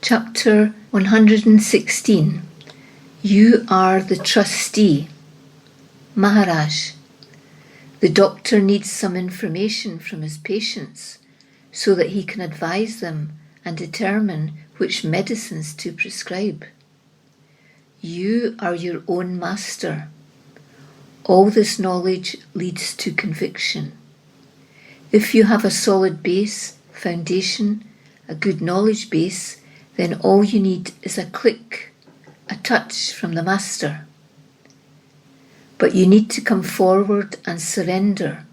Chapter 116. You are the trustee. Maharaj. The doctor needs some information from his patients so that he can advise them and determine which medicines to prescribe. You are your own master. All this knowledge leads to conviction. If you have a solid base, foundation, a good knowledge base, then all you need is a click, a touch from the master. But you need to come forward and surrender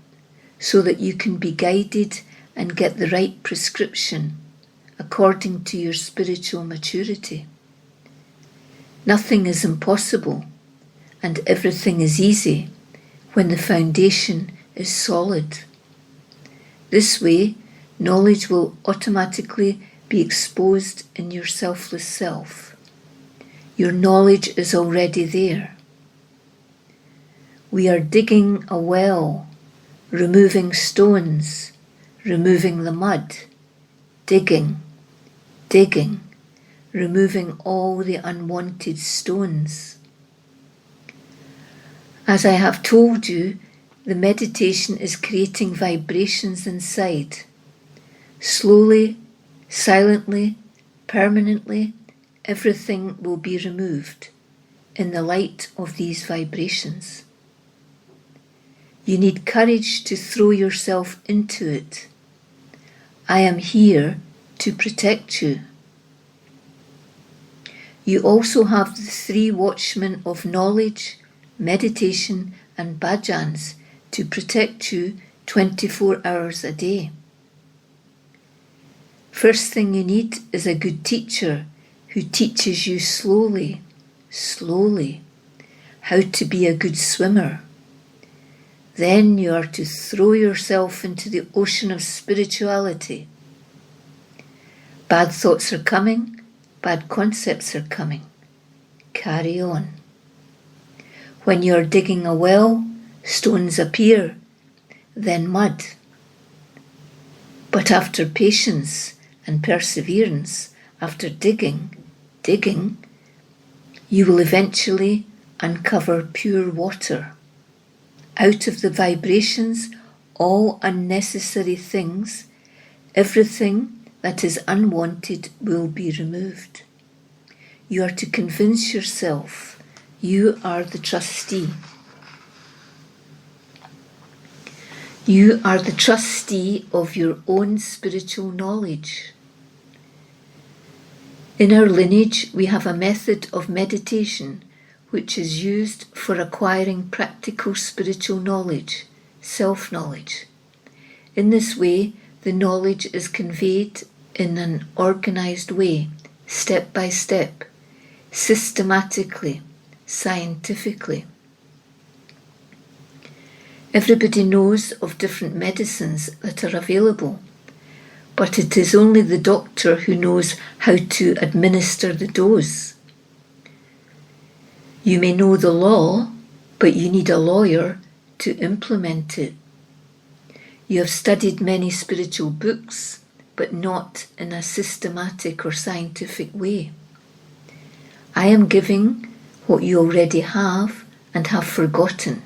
so that you can be guided and get the right prescription according to your spiritual maturity. Nothing is impossible and everything is easy when the foundation is solid. This way, knowledge will automatically be exposed in your selfless self. Your knowledge is already there. We are digging a well, removing stones, removing the mud, digging, removing all the unwanted stones. As I have told you, the meditation is creating vibrations inside. Slowly, silently, permanently, everything will be removed in the light of these vibrations. You need courage to throw yourself into it. I am here to protect you. You also have the 3 watchmen of knowledge, meditation, and bhajans to protect you 24 hours a day. First thing you need is a good teacher who teaches you slowly, how to be a good swimmer. Then you are to throw yourself into the ocean of spirituality. Bad thoughts are coming, bad concepts are coming. Carry on. When you are digging a well, stones appear, then mud. But after patience and perseverance, after digging, you will eventually uncover pure water. Out of the vibrations, all unnecessary things, everything that is unwanted will be removed. You are to convince yourself you are the trustee. You are the trustee of your own spiritual knowledge. In our lineage, we have a method of meditation which is used for acquiring practical spiritual knowledge, self-knowledge. In this way, the knowledge is conveyed in an organized way, step by step, systematically, scientifically. Everybody knows of different medicines that are available, but it is only the doctor who knows how to administer the dose. You may know the law, but you need a lawyer to implement it. You have studied many spiritual books, but not in a systematic or scientific way. I am giving what you already have and have forgotten.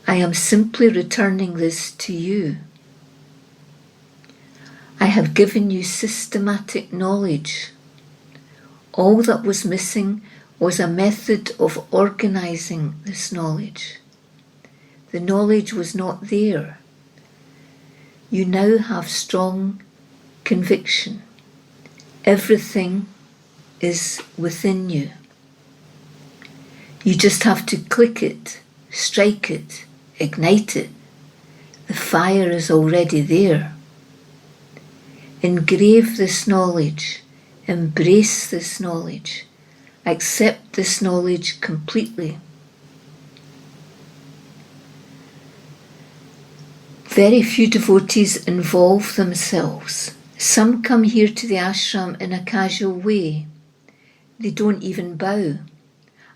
I am simply returning this to you. I have given you systematic knowledge. All that was missing was a method of organizing this knowledge. The knowledge was not there. You now have strong conviction. Everything is within you. You just have to click it, strike it, ignite it. The fire is already there. Engrave this knowledge, embrace this knowledge, accept this knowledge completely. Very few devotees involve themselves. Some come here to the ashram in a casual way. They don't even bow.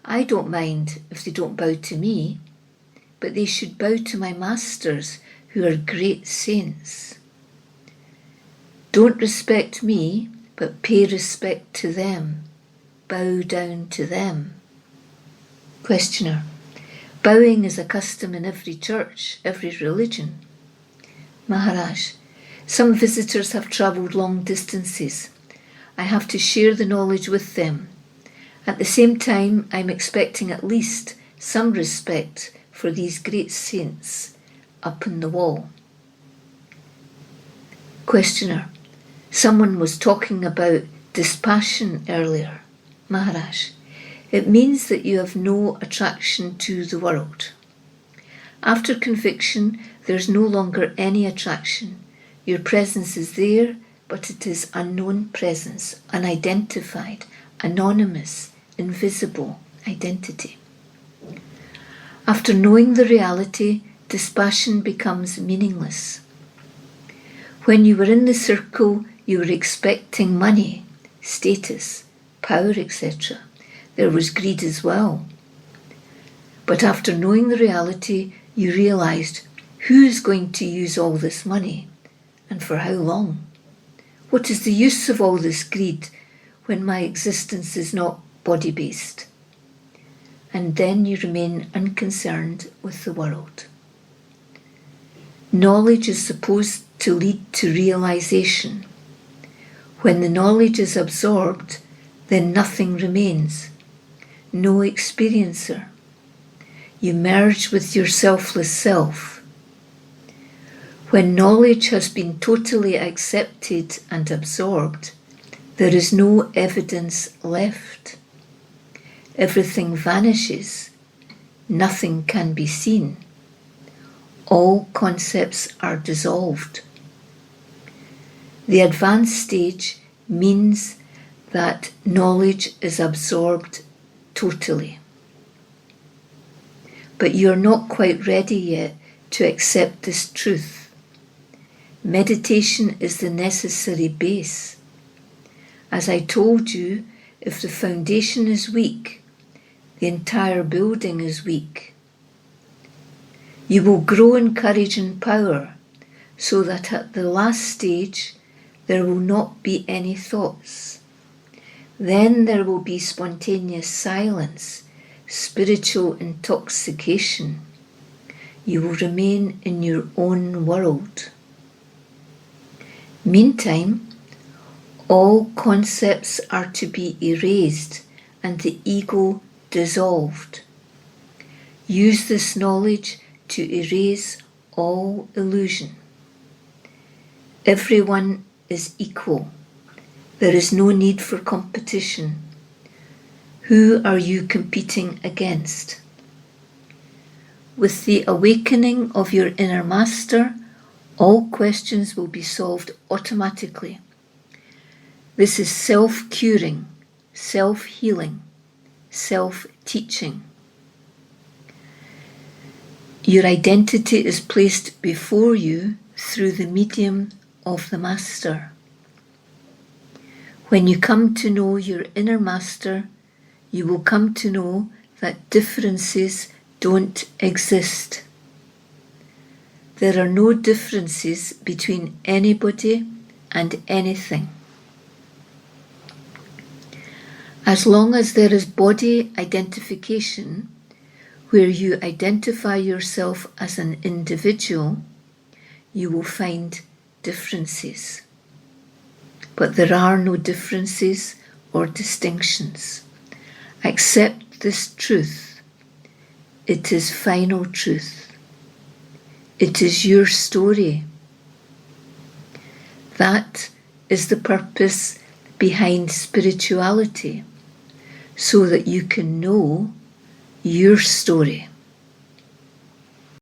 I don't mind if they don't bow to me, but they should bow to my masters who are great saints. Don't respect me, but pay respect to them, bow down to them. Questioner: bowing is a custom in every church, every religion. Maharaj: some visitors have travelled long distances. I have to share the knowledge with them. At the same time, I'm expecting at least some respect for these great saints up in the wall. Questioner: someone was talking about dispassion earlier. Maharaj: it means that you have no attraction to the world. After conviction, there's no longer any attraction. Your presence is there, but it is unknown presence, unidentified, anonymous, invisible identity. After knowing the reality, dispassion becomes meaningless. When you were in the circle, you were expecting money, status, power, etc. There was greed as well. But after knowing the reality, you realized, who is going to use all this money, and for how long? What is the use of all this greed when my existence is not body-based? And then you remain unconcerned with the world. Knowledge is supposed to lead to realization. When the knowledge is absorbed, then nothing remains. No experiencer. You merge with your selfless self. When knowledge has been totally accepted and absorbed, there is no evidence left. Everything vanishes. Nothing can be seen. All concepts are dissolved. The advanced stage means that knowledge is absorbed totally. But you're not quite ready yet to accept this truth. Meditation is the necessary base. As I told you, if the foundation is weak, the entire building is weak. You will grow in courage and power, so that at the last stage there will not be any thoughts. Then there will be spontaneous silence, spiritual intoxication. You will remain in your own world. Meantime, all concepts are to be erased and the ego dissolved. Use this knowledge to erase all illusion. Everyone is equal. There is no need for competition. Who are you competing against? With the awakening of your inner master, all questions will be solved automatically. This is self-curing, self-healing, self-teaching. Your identity is placed before you through the medium of the Master. When you come to know your inner Master, you will come to know that differences don't exist. There are no differences between anybody and anything. As long as there is body identification, where you identify yourself as an individual, you will find differences. But there are no differences or distinctions. Accept this truth. It is final truth. It is your story. That is the purpose behind spirituality, so that you can know your story.